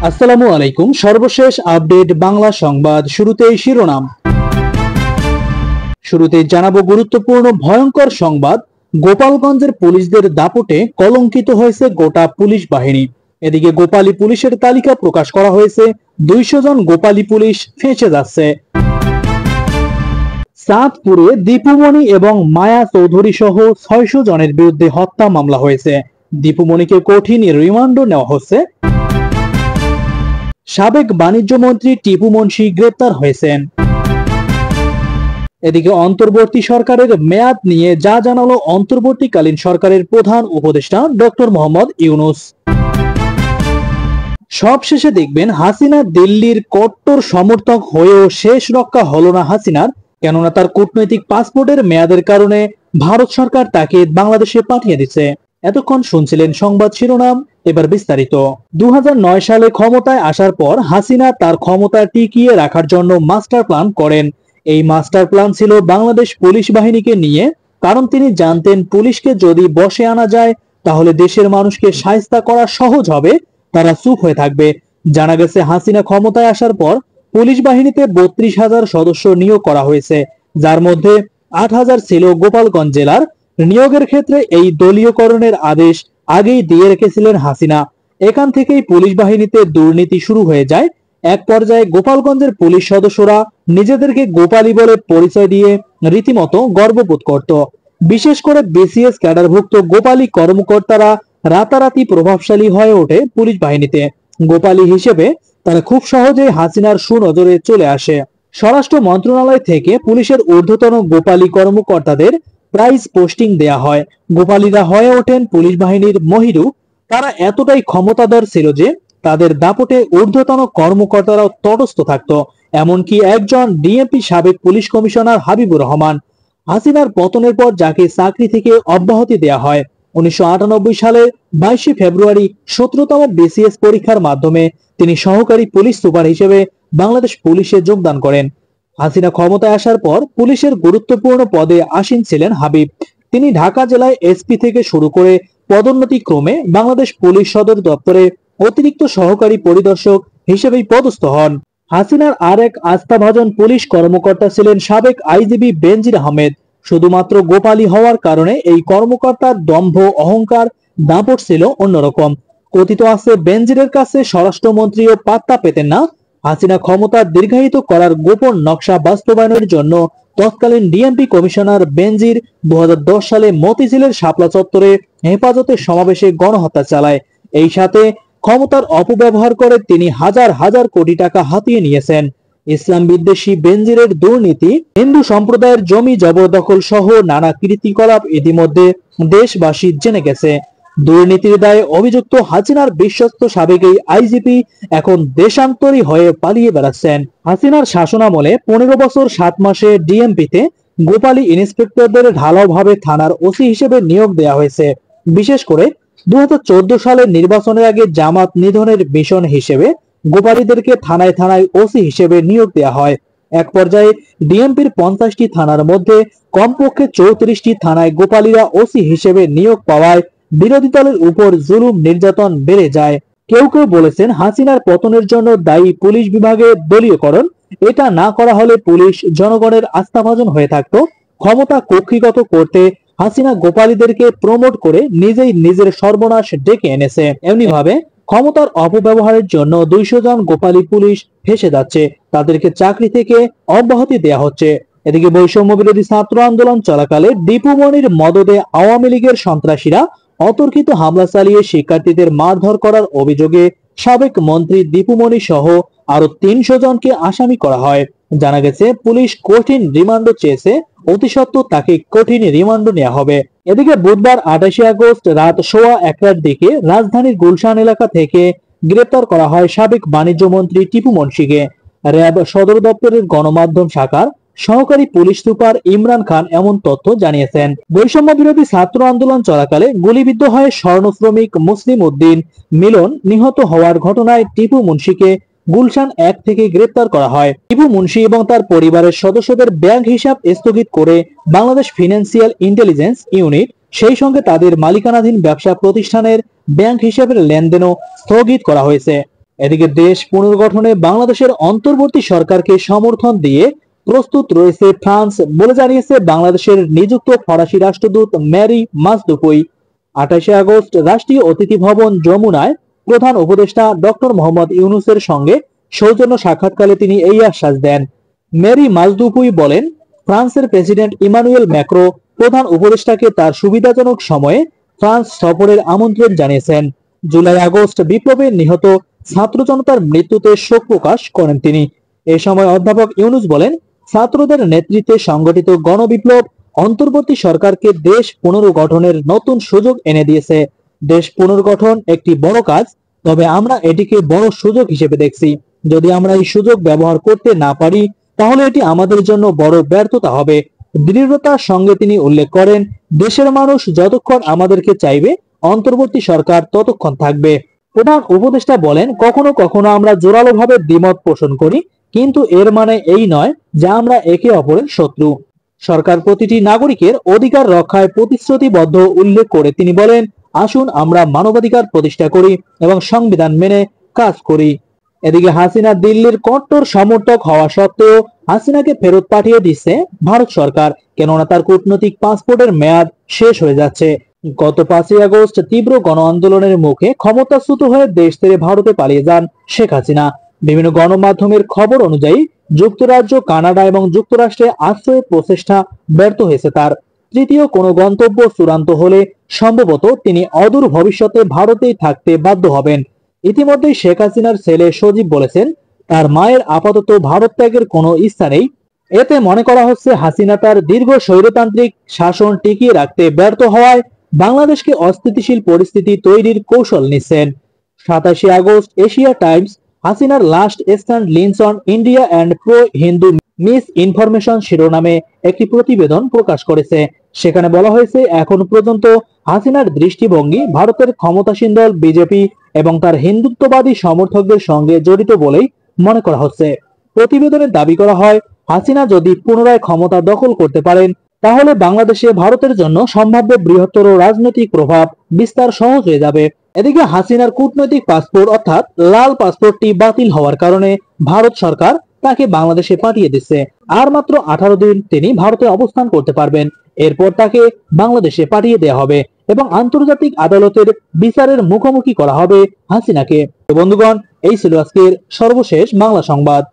আসসালামু আলাইকুম। সর্বশেষ আপডেট বাংলা সংবাদ। শুরুতেই শিরোনাম। শুরুতেই জানাবো গুরুত্বপূর্ণ ভয়ঙ্কর সংবাদ। গোপালগঞ্জের পুলিশদের দাপটে কলঙ্কিত হয়েছে গোটা পুলিশ বাহিনী। এদিকে গোপালী পুলিশের তালিকা প্রকাশ করা হয়েছে। 200 জন গোপালী পুলিশ ফেঁসে যাচ্ছে। চাঁদপুরে দীপুমণি এবং মায়া চৌধুরী সহ 600 জনের বিরুদ্ধে হত্যা মামলা হয়েছে। দীপুমণিকে কঠিন রিমান্ডও নেওয়া হচ্ছে। সাবেক বাণিজ্য মন্ত্রী টিপু মুনশি গ্রেপ্তার হয়েছেন। এদিকে অন্তর্বর্তী সরকারের মেয়াদ নিয়ে যা জানালো অন্তর্বর্তীকালীন সরকারের প্রধান উপদেষ্টা ডক্টর মোহাম্মদ ইউনূস। সবশেষে দেখবেন হাসিনা দিল্লির কট্টর সমর্থক হয়েও শেষ রক্ষা হলো না হাসিনার, কেননা তার কূটনৈতিক পাসপোর্টের মেয়াদের কারণে ভারত সরকার তাকে বাংলাদেশে পাঠিয়ে দিচ্ছে। এতক্ষণ শুনছিলেন সংবাদ শিরোনাম, এবার বিস্তারিত। 2009 সালে ক্ষমতায় আসার পর হাসিনা তার ক্ষমতা টিকিয়ে রাখার জন্য মাস্টার প্ল্যান করেন। এই মাস্টার প্ল্যান ছিল বাংলাদেশ পুলিশ বাহিনীকে নিয়ে, কারণ তিনি জানতেন পুলিশকে যদি বশে আনা যায় তাহলে দেশের মানুষকে শায়েস্তা করা সহজ হবে, তারা চুপ হয়ে থাকবে। জানা গেছে হাসিনা ক্ষমতায় আসার পর পুলিশ বাহিনীতে 32,000 সদস্য নিয়োগ করা হয়েছে, যার মধ্যে 8,000 ছিল গোপালগঞ্জ জেলার। নিয়োগের ক্ষেত্রে এই দলীয়করণের আদেশ আগেই দিয়ে রেখেছিলেন হাসিনা। এখান থেকেই পুলিশ বাহিনীতে দুর্নীতি শুরু হয়ে যায়। এক পর্যায়ে গোপালগঞ্জের পুলিশ সদস্যরা নিজেদেরকে গোপালী বলে পরিচয় দিয়ে রীতিমতো গর্ববোধ করত। বিশেষ করে বিসিএস ক্যাডারভুক্ত গোপালী কর্মকর্তারা রাতারাতি প্রভাবশালী হয়ে ওঠে পুলিশ বাহিনীতে। গোপালী হিসেবে তারা খুব সহজেই হাসিনার সুনজরে চলে আসে। স্বরাষ্ট্র মন্ত্রণালয় থেকে পুলিশের ঊর্ধ্বতন গোপালী কর্মকর্তাদের প্রাইজ পোস্টিং দেয়া হয়। গোপালীরা হয়ে ওঠেন পুলিশ বাহিনীর মহিরু। তারা এতটাই ক্ষমতাধর ছিল যে তাদের দাপটে ঊর্ধ্বতন কর্মকর্তারাও তটস্থ থাকত। এমনকি একজন ডিএমপি সাবেক পুলিশ কমিশনার হাবিবুর রহমান, হাসিনার পতনের পর যাকে চাকরি থেকে অব্যাহতি দেয়া হয়, 1998 সালের 22 ফেব্রুয়ারি 17তম বিসিএস পরীক্ষার মাধ্যমে তিনি সহকারী পুলিশ সুপার হিসেবে বাংলাদেশ পুলিশে যোগদান করেন। হাসিনা ক্ষমতায় আসার পর পুলিশের গুরুত্বপূর্ণ পদে আসীন ছিলেন হাবিব। তিনি ঢাকা জেলায় এসপি থেকে শুরু করে পদোন্নতি ক্রমে বাংলাদেশ পুলিশ সদর দপ্তরে অতিরিক্ত সহকারী পরিদর্শক হিসেবেই পদস্থ হন। হাসিনার আরেক আস্থাভাজন পুলিশ কর্মকর্তা ছিলেন সাবেক আইজিপি বেনজির আহমেদ। শুধুমাত্র গোপালী হওয়ার কারণে এই কর্মকর্তার দম্ভ, অহংকার, দাপট ছিল অন্যরকম। কথিত আছে বেনজিরের কাছে স্বরাষ্ট্রমন্ত্রীও পাত্তা পেতেন না। হাসিনা ক্ষমতা দীর্ঘায়িত করার গোপন নকশা বাস্তবায়নের জন্য তৎকালীন ডিএমপি কমিশনার বেনজির 2010 সালে মতিঝিলের শাপলা চত্বরে হেফাজতের সমাবেশে গণহত্যা চালায়। এই সাথে ক্ষমতার অপব্যবহার করে তিনি হাজার হাজার কোটি টাকা হাতিয়ে নিয়েছেন। ইসলাম বিদ্বেষী বেনজিরের দুর্নীতি, হিন্দু সম্প্রদায়ের জমি জবরদখল সহ নানা কীর্তিকলাপ ইতিমধ্যে দেশবাসী জেনে গেছে। দুর্নীতির দায়ে অভিযুক্ত হাসিনার বিশ্বস্ত সাবেক এই আইজিপি এখন দেশান্তরী হয়ে পালিয়ে বেড়াচ্ছেন। হাসিনার শাসনামলে 15 বছর 7 মাসে ডিএমপিতে গোপালী ইন্সপেক্টরদের ঢালাওভাবে থানার ওসি হিসেবে নিয়োগ দেওয়া হয়েছে। বিশেষ করে 2014 সালের নির্বাচনের আগে জামাত নিধনের মিশন হিসেবে গোপালীদেরকে থানায় থানায় ওসি হিসেবে নিয়োগ দেওয়া হয়। এক পর্যায়ে ডিএমপির 50টি থানার মধ্যে কমপক্ষে 34টি থানায় গোপালীরা ওসি হিসেবে নিয়োগ পাওয়ায় বিরোধী দলের উপর জুলুম নির্যাতন বেড়ে যায়। কেউ কেউ বলেছেন হাসিনার পতনের জন্য দায়ী পুলিশ বিভাগের দলীয়করণ। এটা না করা হলে পুলিশ জনগণের আস্থাভাজন হয়ে থাকতো। ক্ষমতা কক্ষিগত করতে হাসিনা গোপালীদেরকে প্রমোট করে নিজেই নিজের সর্বনাশ ডেকে এনেছে। এমনি ভাবে ক্ষমতার অপব্যবহারের জন্য 200 জন গোপালী পুলিশ ফেঁসে যাচ্ছে, তাদেরকে চাকরি থেকে অব্যাহতি দেওয়া হচ্ছে। এদিকে বৈষম্য বিরোধী ছাত্র আন্দোলন চলাকালে দীপুমণির মদদে আওয়ামী লীগের সন্ত্রাসীরা অতর্কিত হামলা চালিয়ে শিক্ষার্থীদের মারধর করার অভিযোগে সাবেক মন্ত্রী দীপুমণি সহ আরো 300 জনকে আসামি করা হয়। জানা গেছে পুলিশ কঠিন রিমান্ড চেয়েছে, অতি সত্বর তাকে কঠিন রিমান্ড নেওয়া হবে। এদিকে বুধবার 28 আগস্ট রাত 1:15টার দিকে রাজধানীর গুলশান এলাকা থেকে গ্রেপ্তার করা হয় সাবেক বাণিজ্য মন্ত্রী টিপু মুনশিকে। র্যাব সদর দপ্তরের গণমাধ্যম শাখার সহকারী পুলিশ সুপার ইমরান খান এমন তথ্য জানিয়েছেন। বৈষম্য বিরোধী ছাত্র আন্দোলন চলাকালে গুলিবিদ্ধ হয়ে স্বর্ণ শ্রমিক মুসলিম উদ্দিন মিলন নিহত হওয়ার ঘটনায় টিপু মুনশিকে গুলশান 1 থেকে গ্রেপ্তার করা হয়। টিপু মুনশি এবং তার পরিবারের সদস্যদের ব্যাংক হিসাব স্থগিত করে বাংলাদেশ ফিনান্সিয়াল ইন্টেলিজেন্স ইউনিট, সেই সঙ্গে তাদের মালিকানাধীন ব্যবসা প্রতিষ্ঠানের ব্যাংক হিসাবের লেনদেনও স্থগিত করা হয়েছে। এদিকে দেশ পুনর্গঠনে বাংলাদেশের অন্তর্বর্তী সরকারকে সমর্থন দিয়ে প্রস্তুত রয়েছে ফ্রান্স বলে জানিয়েছে বাংলাদেশের নিযুক্ত ফরাসি রাষ্ট্রদূত ম্যারি মাজদুপুই। 28 আগস্ট রাষ্ট্রীয় অতিথি ভবন যমুনায় প্রধান উপদেষ্টা ডক্টর মোহাম্মদ ইউনূসের সঙ্গে সৌজন্য সাক্ষাৎকালে তিনি এই আশ্বাস দেন। ম্যারি মাজদুপুই বলেন, ফ্রান্সের প্রেসিডেন্ট ইমানুয়েল ম্যাক্রো প্রধান উপদেষ্টাকে তার সুবিধাজনক সময়ে ফ্রান্স সফরের আমন্ত্রণ জানিয়েছেন। জুলাই আগস্ট বিপ্লবে নিহত ছাত্র জনতার মৃত্যুতে শোক প্রকাশ করেন তিনি। এ সময় অধ্যাপক ইউনূস বলেন, ছাত্রদের নেতৃত্বে সংগঠিত গণবিপ্লব অন্তর্বর্তী সরকারকে দেশ পুনর্গঠনের নতুন সুযোগ এনে দিয়েছে। দেশ পুনর্গঠন একটি বড় কাজ, তবে আমরা এটিকে বড় সুযোগ হিসেবে দেখছি। যদি আমরা এই সুযোগ ব্যবহার করতে না পারি তাহলে এটি আমাদের জন্য বড় ব্যর্থতা হবে। দৃঢ়তার সঙ্গে তিনি উল্লেখ করেন, দেশের মানুষ যতক্ষণ আমাদেরকে চাইবে অন্তর্বর্তী সরকার ততক্ষণ থাকবে। প্রধান উপদেষ্টা বলেন, কখনো কখনো আমরা জোরালোভাবে দ্বিমত পোষণ করি, কিন্তু এর মানে এই নয় যে আমরা একে অপরের শত্রু। সরকার প্রতিটি নাগরিকের অধিকার রক্ষায় প্রতিশ্রুতিবদ্ধ উল্লেখ করে তিনি বলেন, আসুন আমরা মানবাধিকার প্রতিষ্ঠা করি এবং সংবিধান মেনে কাজ করি। এদিকে হাসিনা দিল্লির কট্টর সমর্থক হওয়া সত্ত্বেও হাসিনাকে ফেরত পাঠিয়ে দিচ্ছে ভারত সরকার, কেননা তার কূটনৈতিক পাসপোর্টের মেয়াদ শেষ হয়ে যাচ্ছে। গত 5 আগস্ট তীব্র গণ আন্দোলনের মুখে ক্ষমতাচ্যুত হয়ে দেশ ছেড়ে ভারতে পালিয়ে যান শেখ হাসিনা। বিভিন্ন গণমাধ্যমের খবর অনুযায়ী যুক্তরাজ্য, কানাডা এবং যুক্তরাষ্ট্রে আশ্রয়ের প্রচেষ্টা ব্যর্থ হয়েছে তার। তৃতীয় কোনো গন্তব্য চূড়ান্ত হলে সম্ভবত তিনি অদূর ভবিষ্যতে ভারতেই থাকতে বাধ্য হবেন। ইতিমধ্যেই শেখ হাসিনার ছেলে সজীব বলেছেন, তার মায়ের আপাতত ভারত ত্যাগের কোনো ইচ্ছা নেই। এতে মনে করা হচ্ছে হাসিনা তার দীর্ঘ স্বৈরতান্ত্রিক শাসন টিকিয়ে রাখতে ব্যর্থ হওয়ায় বাংলাদেশকে অস্থিতিশীল পরিস্থিতি তৈরির কৌশল নিচ্ছেন। 27 আগস্ট এশিয়া টাইমস হাসিনার last stand leans on India and pro Hindu misinformation শিরোনামে একটি প্রতিবেদন প্রকাশ করেছে। সেখানে বলা হয়েছে, এখন পর্যন্ত হাসিনার দৃষ্টিভঙ্গি ভারতের ক্ষমতাসীন দল বিজেপি এবং তার হিন্দুত্ববাদী সমর্থকদের সঙ্গে জড়িত বলেই মনে করা হচ্ছে। প্রতিবেদনে দাবি করা হয়, হাসিনা যদি পুনরায় ক্ষমতা দখল করতে পারেন তাহলে বাংলাদেশে ভারতের জন্য সম্ভাব্য বৃহত্তর রাজনৈতিক প্রভাব বিস্তার সহজ হয়ে যাবে। এদিকে হাসিনার কূটনৈতিক পাসপোর্ট অর্থাৎ লাল পাসপোর্টটি বাতিল হওয়ার কারণে ভারত সরকার তাকে বাংলাদেশে পাঠিয়ে দিচ্ছে। আর মাত্র 18 দিন তিনি ভারতে অবস্থান করতে পারবেন। এরপর তাকে বাংলাদেশে পাঠিয়ে দেওয়া হবে এবং আন্তর্জাতিক আদালতের বিচারের মুখোমুখি করা হবে হাসিনাকে। বন্ধুগণ, এই ছিল আজকের সর্বশেষ বাংলা সংবাদ।